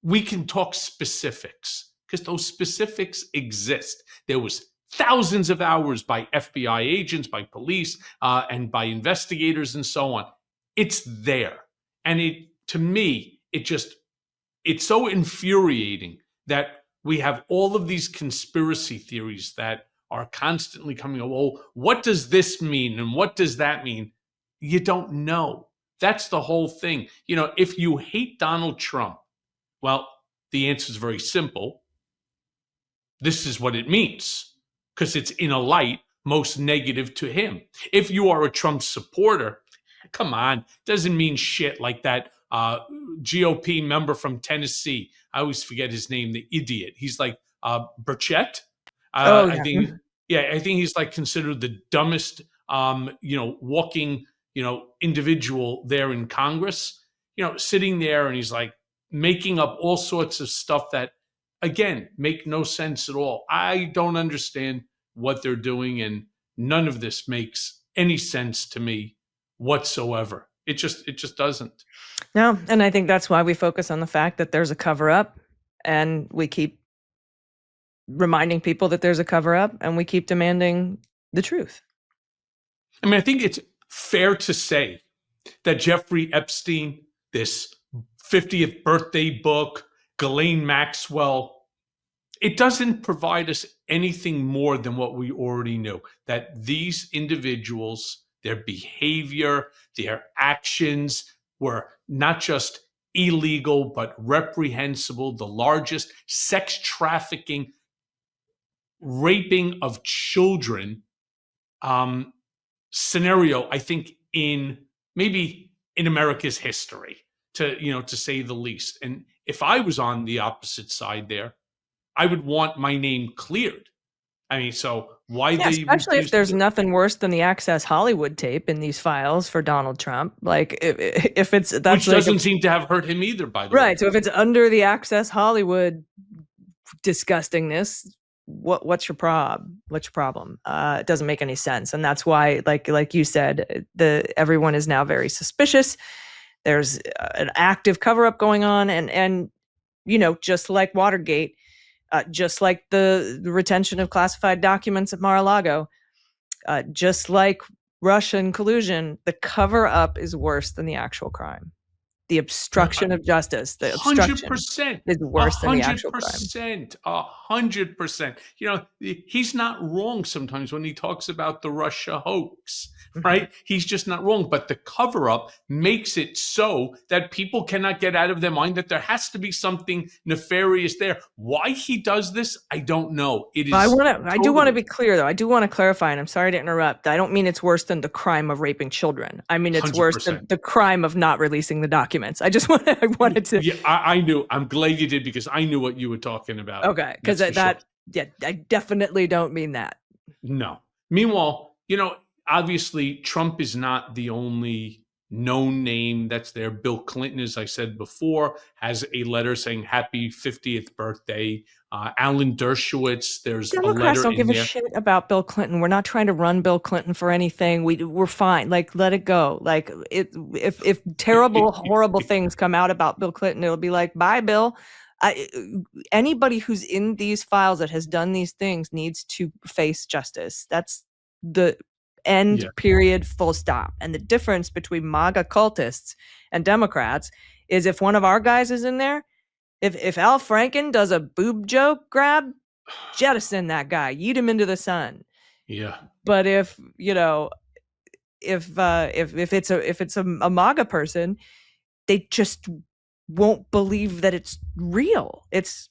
Speaker 1: we can talk specifics because those specifics exist. There was thousands of hours by FBI agents, by police, and by investigators and so on. It's there. And to me, it's so infuriating that we have all of these conspiracy theories that are constantly coming up. Oh, what does this mean? And what does that mean? You don't know. That's the whole thing. If you hate Donald Trump, well, the answer is very simple. This is what it means, because it's in a light most negative to him. If you are a Trump supporter, come on, doesn't mean shit like that GOP member from Tennessee. I always forget his name, the idiot. He's like Burchett.
Speaker 2: Yeah.
Speaker 1: I think he's like considered the dumbest, walking, individual there in Congress. Sitting there, and he's like making up all sorts of stuff that, again, make no sense at all. I don't understand what they're doing, and none of this makes any sense to me whatsoever. It just doesn't.
Speaker 2: No, and I think that's why we focus on the fact that there's a cover-up, and we keep reminding people that there's a cover-up, and we keep demanding the truth.
Speaker 1: I mean, I think it's fair to say that Jeffrey Epstein, this 50th birthday book, Ghislaine Maxwell, it doesn't provide us anything more than what we already knew, that these individuals, their behavior, their actions were not just illegal, but reprehensible, the largest sex trafficking, raping of children scenario, I think, maybe in America's history, to say the least. And if I was on the opposite side there, I would want my name cleared. I mean, so why they
Speaker 2: especially if there's nothing worse than the Access Hollywood tape in these files for Donald Trump. Like if it's that's
Speaker 1: which doesn't seem to have hurt him either, by the way.
Speaker 2: Right. So if it's under the Access Hollywood disgustingness, what's your problem? What's your problem? It doesn't make any sense, and that's why, like you said, everyone is now very suspicious. There's an active cover-up going on, and just like Watergate. Just like the retention of classified documents at Mar-a-Lago, just like Russian collusion, the cover-up is worse than the actual crime. The obstruction of justice, the obstruction
Speaker 1: 100%,
Speaker 2: is worse than the actual crime.
Speaker 1: 100%, 100%. He's not wrong sometimes when he talks about the Russia hoax, right? He's just not wrong. But the cover up makes it so that people cannot get out of their mind that there has to be something nefarious there. Why he does this, I don't know. It is.
Speaker 2: I do want to be clear, though. I do want to clarify, and I'm sorry to interrupt. I don't mean it's worse than the crime of raping children. I mean it's worse than the crime of not releasing the documents. I wanted to.
Speaker 1: Yeah, I knew. I'm glad you did, because I knew what you were talking about.
Speaker 2: Okay, because I definitely don't mean that.
Speaker 1: No. Meanwhile, obviously Trump is not the only known name that's there. Bill Clinton, as I said before, has a letter saying happy 50th birthday. Alan Dershowitz, there's
Speaker 2: Democrats
Speaker 1: a letter
Speaker 2: don't give
Speaker 1: in
Speaker 2: a
Speaker 1: there.
Speaker 2: shit about Bill Clinton. We're not trying to run Bill Clinton for anything. We're fine. Like, let it go. Like, if terrible, horrible things come out about Bill Clinton, it'll be like, bye, Bill. Anybody who's in these files that has done these things needs to face justice. That's the end, period, full stop. And the difference between MAGA cultists and Democrats is if one of our guys is in there, if Al Franken does a boob joke grab, jettison that guy, yeet him into the sun.
Speaker 1: Yeah.
Speaker 2: But if it's a MAGA person, they just won't believe that it's real. It's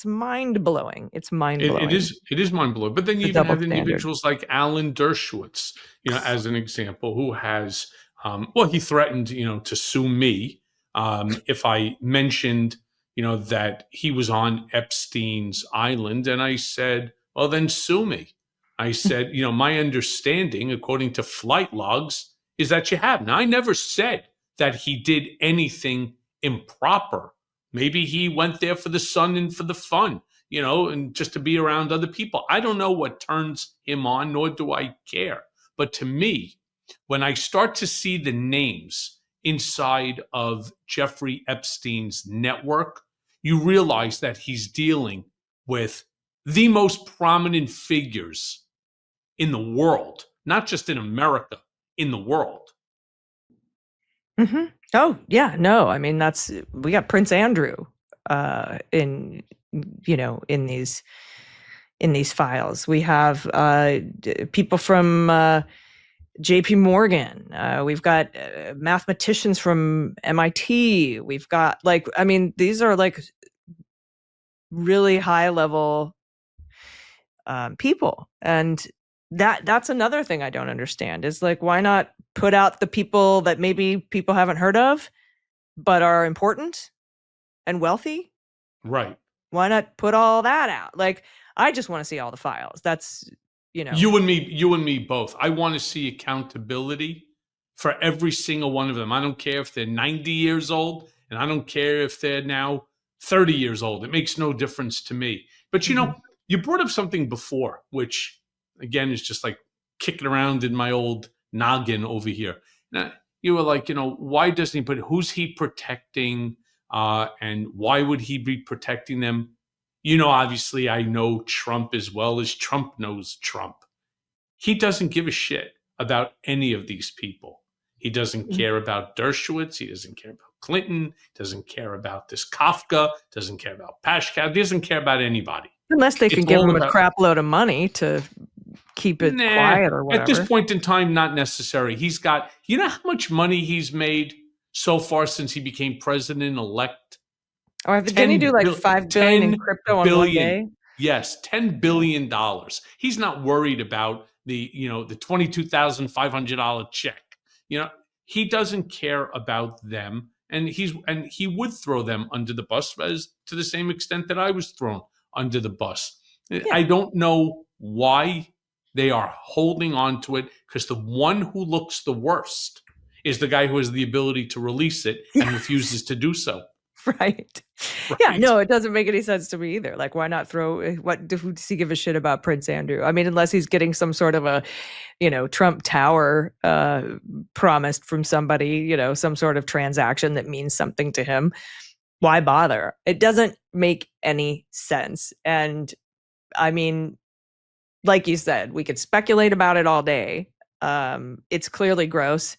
Speaker 2: mind blowing. It's mind blowing.
Speaker 1: It is mind blowing. But then you even have individuals like Alan Dershowitz, as an example, who has he threatened, to sue me if I mentioned, that he was on Epstein's island, and I said, well, then sue me. I said, my understanding, according to flight logs, is that you have. Now, I never said that he did anything improper. Maybe he went there for the sun and for the fun, and just to be around other people. I don't know what turns him on, nor do I care. But to me, when I start to see the names inside of Jeffrey Epstein's network, you realize that he's dealing with the most prominent figures in the world, not just in America, in the world.
Speaker 2: Mm-hmm. Oh, yeah. No, I mean, we got Prince Andrew in these files. We have people from JP Morgan. We've got mathematicians from MIT. We've got these are like really high level people. And that's another thing I don't understand is like, why not put out the people that maybe people haven't heard of, but are important and wealthy?
Speaker 1: Right.
Speaker 2: Why not put all that out? Like, I just want to see all the files. That's,
Speaker 1: You and me both. I want to see accountability for every single one of them. I don't care if they're 90 years old, and I don't care if they're now 30 years old. It makes no difference to me. But, you brought up something before, which, again, is just like kicking around in my old noggin over here. Now, you were like, why doesn't he, but who's he protecting? And why would he be protecting them? Obviously, I know Trump as well as Trump knows Trump. He doesn't give a shit about any of these people. He doesn't care about Dershowitz. He doesn't care about Clinton. Doesn't care about this Kafka. Doesn't care about Pashkow. Doesn't care about anybody.
Speaker 2: Unless they can give him a crap load of money to keep it quiet or whatever.
Speaker 1: At this point in time, not necessary. He's got, how much money he's made so far since he became president-elect?
Speaker 2: Oh, didn't he do like $5 billion in crypto on one day?
Speaker 1: Yes, $10 billion. He's not worried about the $22,500 check. He doesn't care about them, and he would throw them under the bus to the same extent that I was thrown under the bus. Yeah. I don't know why they are holding on to it, because the one who looks the worst is the guy who has the ability to release it and refuses to do so.
Speaker 2: Right. Yeah, no, it doesn't make any sense to me either. Like, why not who does he give a shit about Prince Andrew? I mean, unless he's getting some sort of a, Trump Tower promised from somebody, some sort of transaction that means something to him. Why bother? It doesn't make any sense. And I mean, like you said, we could speculate about it all day. It's clearly gross.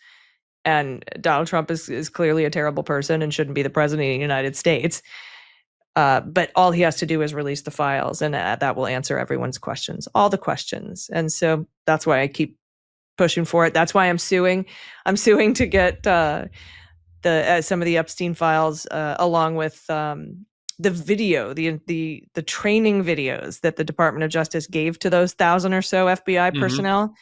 Speaker 2: And Donald Trump is clearly a terrible person and shouldn't be the president of the United States. But all he has to do is release the files, and that will answer everyone's questions, all the questions. And so that's why I keep pushing for it. That's why I'm suing. I'm suing to get some of the Epstein files, along with the video, the training videos that the Department of Justice gave to those 1,000 or so FBI personnel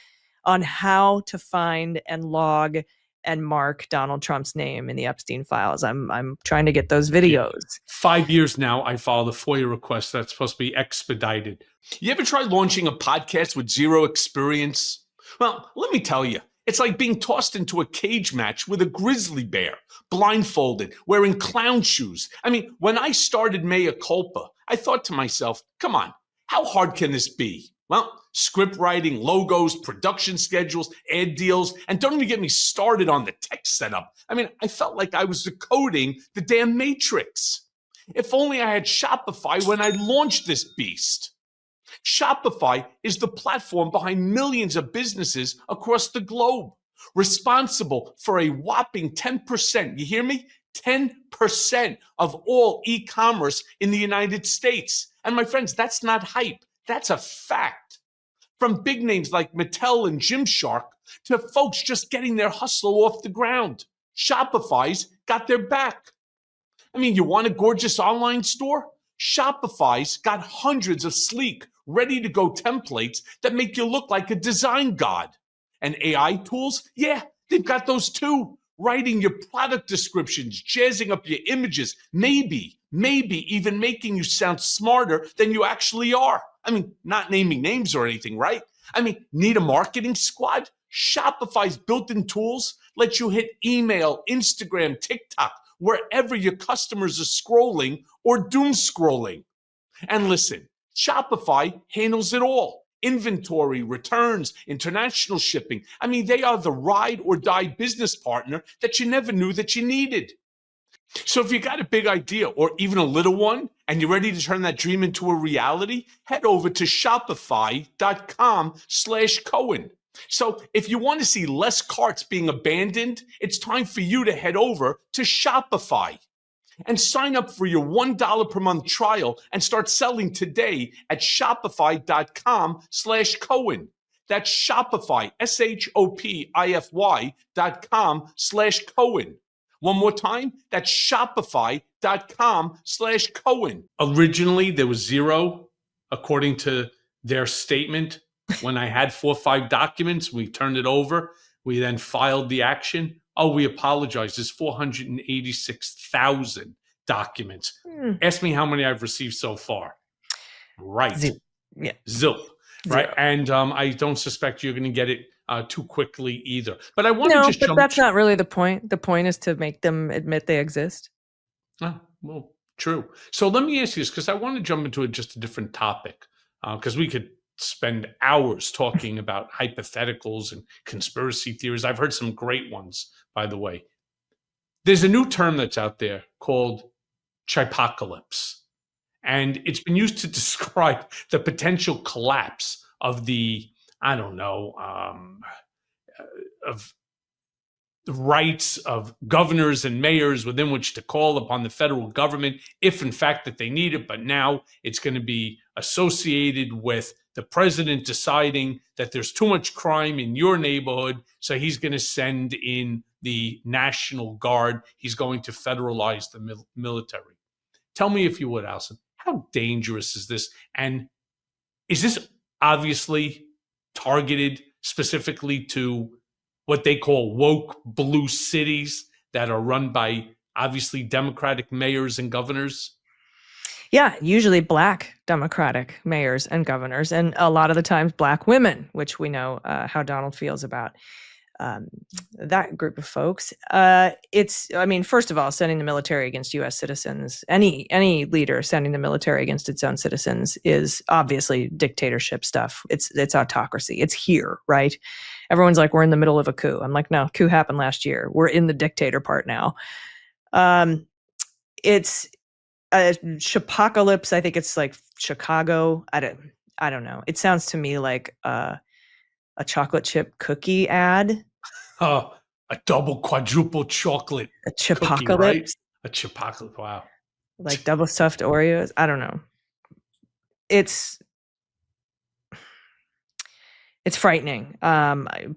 Speaker 2: on how to find and log and mark Donald Trump's name in the Epstein files. I'm trying to get those videos.
Speaker 1: 5 years now, I filed a FOIA request that's supposed to be expedited. You ever try launching a podcast with zero experience? Well, let me tell you, it's like being tossed into a cage match with a grizzly bear, blindfolded, wearing clown shoes. I mean, when I started Mea Culpa, I thought to myself, come on, how hard can this be? Well, script writing, logos, production schedules, ad deals, and don't even get me started on the tech setup. I mean, I felt like I was decoding the damn Matrix. If only I had Shopify when I launched this beast. Shopify is the platform behind millions of businesses across the globe, responsible for a whopping 10%, you hear me? 10% of all e-commerce in the United States. And my friends, that's not hype. That's a fact. From big names like Mattel and Gymshark to folks just getting their hustle off the ground, Shopify's got their back. I mean, you want a gorgeous online store? Shopify's got hundreds of sleek, ready-to-go templates that make you look like a design god. And AI tools? Yeah, they've got those too. Writing your product descriptions, jazzing up your images, maybe even making you sound smarter than you actually are. I mean, not naming names or anything, right? I mean, need a marketing squad? Shopify's built-in tools let you hit email, Instagram, TikTok, wherever your customers are scrolling or doom scrolling. And listen, Shopify handles it all. Inventory, returns, international shipping. I mean, they are the ride or die business partner that you never knew that you needed. So if you got a big idea or even a little one and you're ready to turn that dream into a reality, head over to shopify.com/Cohen. So if you want to see less carts being abandoned, it's time for you to head over to Shopify and sign up for your $1 per month trial and start selling today at shopify.com/Cohen. That's Shopify, SHOPIFY.com/Cohen. One more time, that's shopify.com/Cohen. Originally, there was zero, according to their statement. When I had 4 or 5 documents, we turned it over. We then filed the action. Oh, we apologize. There's 486,000 documents. Ask me how many I've received so far. Right. Zilp. Right. Zero. And I don't suspect you're going to get it too quickly either. But I want to just jump.
Speaker 2: That's not really the point. The point is to make them admit they exist.
Speaker 1: Oh, well, true. So let me ask you this, because I want to jump into just a different topic, because we could spend hours talking about hypotheticals and conspiracy theories. I've heard some great ones, by the way. There's a new term that's out there called Tripocalypse, and it's been used to describe the potential collapse of the, I don't know, of the rights of governors and mayors within which to call upon the federal government if in fact that they need it. But now it's going to be associated with the president deciding that there's too much crime in your neighborhood, so he's going to send in the National Guard. He's going to federalize the military. Tell me, if you would, Allison, how dangerous is this? And is this obviously targeted specifically to what they call woke blue cities that are run by obviously Democratic mayors and governors?
Speaker 2: Yeah, usually Black Democratic mayors and governors, and a lot of the times Black women, which we know how Donald feels about that group of folks. First of all, sending the military against U.S. citizens, any leader sending the military against its own citizens is obviously dictatorship stuff. It's autocracy. It's here, right? Everyone's like, we're in the middle of a coup. I'm like, no, coup happened last year. We're in the dictator part now. It's Tripocalypse. I think it's like Chicago. I don't know. It sounds to me like a chocolate chip cookie ad.
Speaker 1: Oh, A double, quadruple chocolate
Speaker 2: A
Speaker 1: cookie, right?
Speaker 2: Tripocalypse,
Speaker 1: A Tripocalypse. Wow.
Speaker 2: like double stuffed Oreos. I don't know. It's frightening.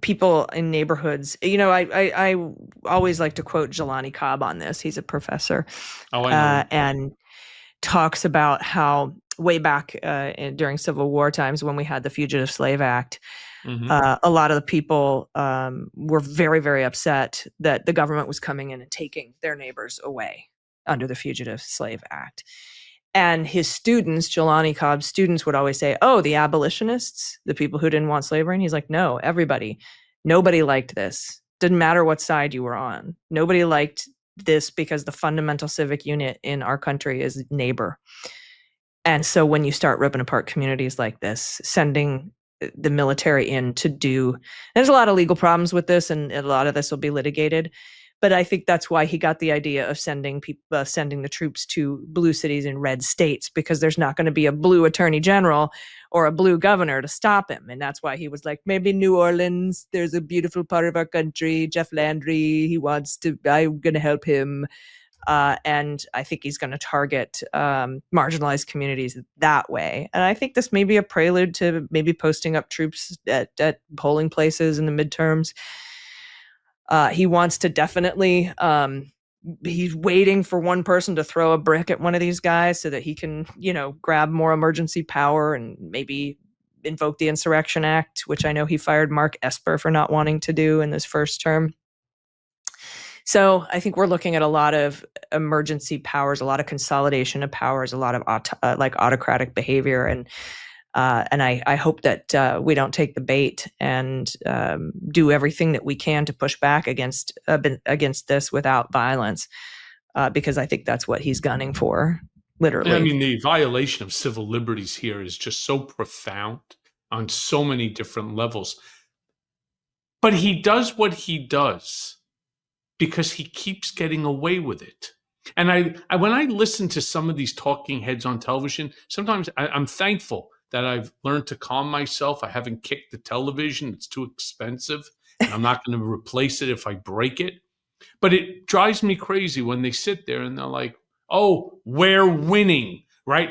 Speaker 2: People in neighborhoods, I always like to quote Jelani Cobb on this. He's a professor,
Speaker 1: Oh, I know.
Speaker 2: and talks about how way back during Civil War times when we had the Fugitive Slave Act, a lot of the people were very, very upset that the government was coming in and taking their neighbors away under the Fugitive Slave Act. And his students, Jelani Cobb's students, would always say, oh, the abolitionists, the people who didn't want slavery. And he's like, no, everybody. Nobody liked this. Didn't matter what side you were on. Nobody liked this because the fundamental civic unit in our country is neighbor. And so when you start ripping apart communities like this, sending the military in to do, there's a lot of legal problems with this, and a lot of this will be litigated. But I think that's why he got the idea of sending the troops to blue cities in red states, because there's not going to be a blue attorney general or a blue governor to stop him. And that's why he was like, maybe New Orleans, there's a beautiful part of our country, Jeff Landry, I'm going to help him. And I think he's going to target marginalized communities that way. And I think this may be a prelude to maybe posting up troops at polling places in the midterms. He wants to definitely, he's waiting for one person to throw a brick at one of these guys so that he can, grab more emergency power and maybe invoke the Insurrection Act, which I know he fired Mark Esper for not wanting to do in his first term. So I think we're looking at a lot of emergency powers, a lot of consolidation of powers, a lot of autocratic behavior. And I hope that we don't take the bait and do everything that we can to push back against this without violence, because I think that's what he's gunning for, literally.
Speaker 1: I mean, the violation of civil liberties here is just so profound on so many different levels. But he does what he does because he keeps getting away with it. And I when I listen to some of these talking heads on television, sometimes I'm thankful that I've learned to calm myself. I haven't kicked the television. It's too expensive. And I'm not going to replace it if I break it. But it drives me crazy when they sit there and they're like, oh, we're winning, right?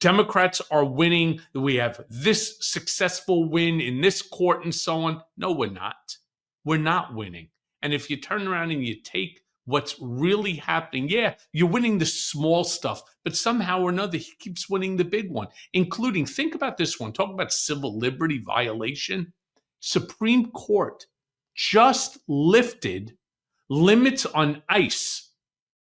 Speaker 1: Democrats are winning. We have this successful win in this court and so on. No, we're not. We're not winning. And if you turn around and you take what's really happening, yeah, you're winning the small stuff, but somehow or another, he keeps winning the big one, including, think about this one, talk about civil liberty violation. Supreme Court just lifted limits on ICE,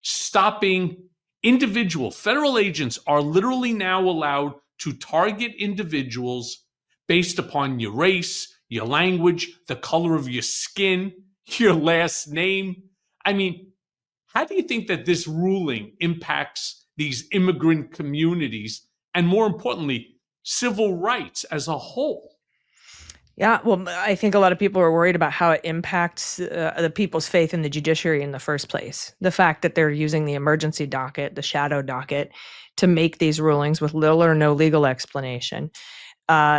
Speaker 1: stopping federal agents are literally now allowed to target individuals based upon your race, your language, the color of your skin, your last name. I mean, how do you think that this ruling impacts these immigrant communities and, more importantly, civil rights as a whole?
Speaker 2: Yeah, well, I think a lot of people are worried about how it impacts the people's faith in the judiciary in the first place. The fact that they're using the emergency docket, the shadow docket, to make these rulings with little or no legal explanation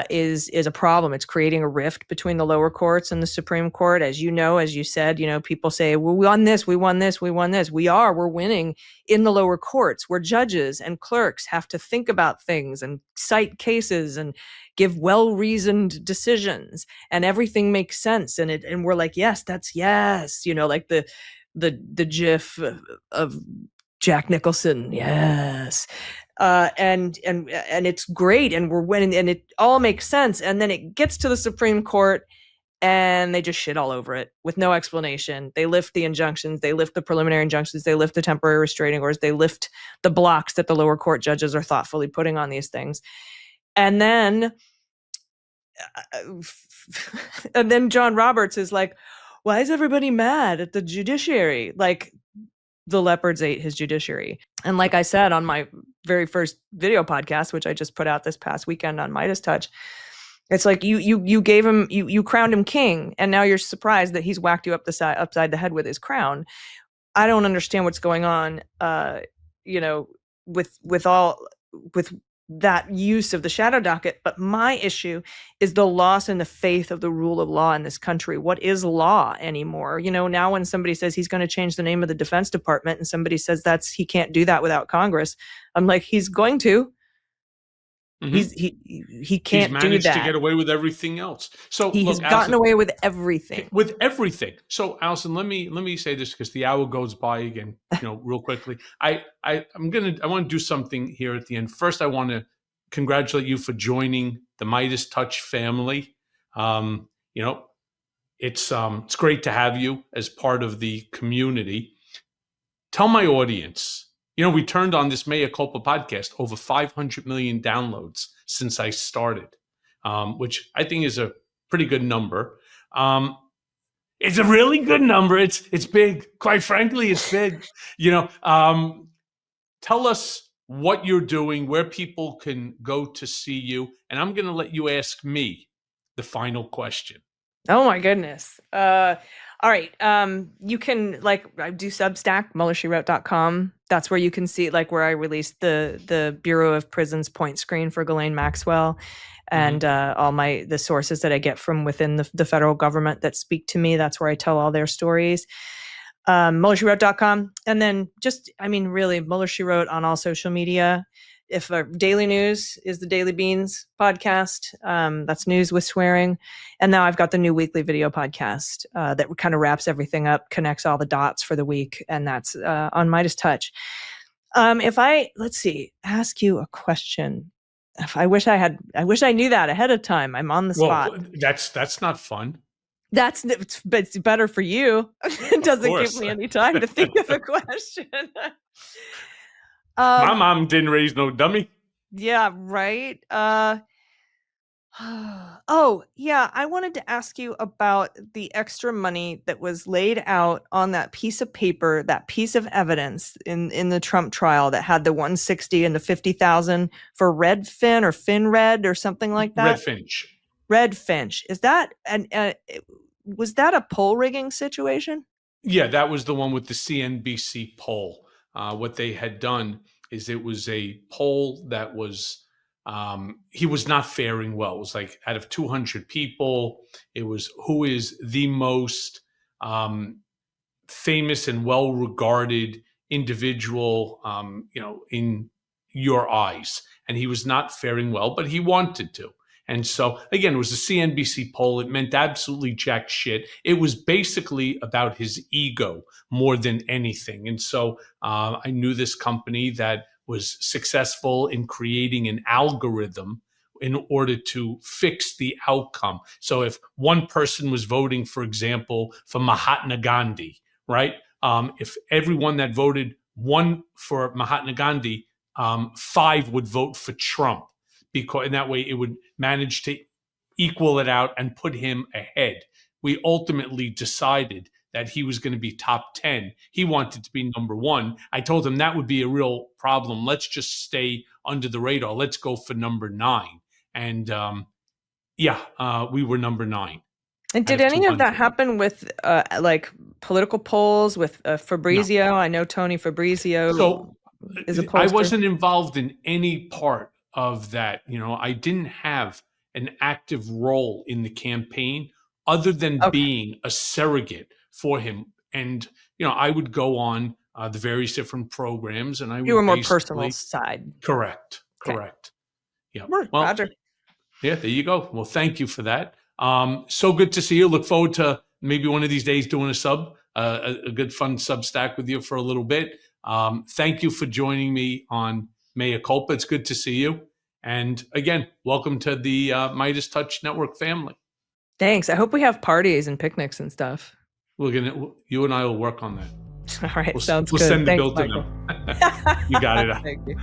Speaker 2: is a problem. It's creating a rift between the lower courts and the Supreme Court. As you said, people say, well, we won this, we won this, we won this. We're winning in the lower courts, where judges and clerks have to think about things and cite cases and give well-reasoned decisions, and everything makes sense. And we're like, yes, that's yes. Like the GIF of Jack Nicholson, yes. And it's great, and we're winning, and it all makes sense. And then it gets to the Supreme Court, and they just shit all over it with no explanation. They lift the injunctions, they lift the preliminary injunctions, they lift the temporary restraining orders, they lift the blocks that the lower court judges are thoughtfully putting on these things. And then John Roberts is like, why is everybody mad at the judiciary? Like, the leopards ate his judiciary. And like I said on my very first video podcast, which I just put out this past weekend on MeidasTouch, it's like you gave him, you crowned him king, and now you're surprised that he's whacked you upside the head with his crown. I don't understand what's going on, with that use of the shadow docket. But my issue is the loss in the faith of the rule of law in this country. What is law anymore? Now when somebody says he's going to change the name of the Defense Department and somebody says he can't do that without Congress, I'm like, he's going to.
Speaker 1: Mm-hmm.
Speaker 2: He can't do that.
Speaker 1: He's managed to get away with everything else. So
Speaker 2: he's gotten away with everything.
Speaker 1: With everything. So Allison, let me say this because the hour goes by again, real quickly. I want to do something here at the end. First, I want to congratulate you for joining the MeidasTouch family. It's great to have you as part of the community. Tell my audience. We turned on this Mea Culpa podcast, over 500 million downloads since I started, which I think is a pretty good number. It's a really good number. It's big. Quite frankly, it's big. Tell us what you're doing, where people can go to see you, and I'm going to let you ask me the final question.
Speaker 2: Oh my goodness. All right. You can I do Substack, MuellerSheWrote.com. That's where you can see where I released the Bureau of Prisons point screen for Ghislaine Maxwell and all the sources that I get from within the federal government that speak to me. That's where I tell all their stories. MuellerSheWrote.com. And then really Mueller, She Wrote on all social media. If Daily News is the Daily Beans podcast, that's news with swearing. And now I've got the new weekly video podcast that kind of wraps everything up, connects all the dots for the week. And that's on MeidasTouch. Ask you a question. I wish I knew that ahead of time. I'm on the spot.
Speaker 1: Well, that's not fun.
Speaker 2: It's better for you. It doesn't give me any time to think of a question.
Speaker 1: My mom didn't raise no dummy.
Speaker 2: Yeah, right. Oh, yeah. I wanted to ask you about the extra money that was laid out on that piece of paper, that piece of evidence in the Trump trial that had the 160 and the 50,000 for Redfin or FinRed or something like that. Redfinch. Is that was that a poll rigging situation?
Speaker 1: Yeah, that was the one with the CNBC poll. What they had done is it was a poll that was, he was not faring well. It was out of 200 people, it was who is the most famous and well-regarded individual, in your eyes. And he was not faring well, but he wanted to. And so, again, it was a CNBC poll. It meant absolutely jack shit. It was basically about his ego more than anything. And so I knew this company that was successful in creating an algorithm in order to fix the outcome. So if one person was voting, for example, for Mahatma Gandhi, right? If everyone that voted one for Mahatma Gandhi, 5 would vote for Trump. And that way it would manage to equal it out and put him ahead. We ultimately decided that he was going to be top 10. He wanted to be number 1. I told him that would be a real problem. Let's just stay under the radar. Let's go for number 9. And we were number 9.
Speaker 2: And did any of that happen with political polls with Fabrizio? No. I know Tony Fabrizio is a pollster.
Speaker 1: I wasn't involved in any part of that. I didn't have an active role in the campaign other than being a surrogate for him. And, I would go on the various different programs and
Speaker 2: you were more personal side.
Speaker 1: Correct. Yeah.
Speaker 2: Well, Roger.
Speaker 1: Yeah, there you go. Well, thank you for that. So good to see you. Look forward to maybe one of these days doing a good fun Substack with you for a little bit. Thank you for joining me on Mea Culpa. It's good to see you. And again, welcome to the MeidasTouch Network family.
Speaker 2: Thanks. I hope we have parties and picnics and stuff.
Speaker 1: You and I will work on that.
Speaker 2: All right, sounds good.
Speaker 1: We'll send the
Speaker 2: Thanks,
Speaker 1: bill to them. You got it.
Speaker 2: Thank you.